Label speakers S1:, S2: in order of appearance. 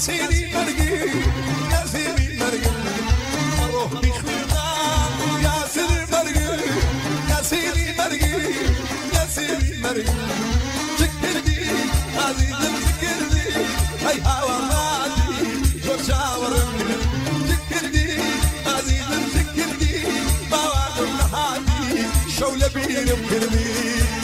S1: سيدي مرقي يا سيدي مرقي اروح بخيطة يا سيدي مرقي يا سيدي مرقي يا سيدي مرقي ذكرني عزيز ذكرني هاي هوا غادي وشاورني ذكرني عزيز ذكرني ما وعد هادي شو لبين بكرني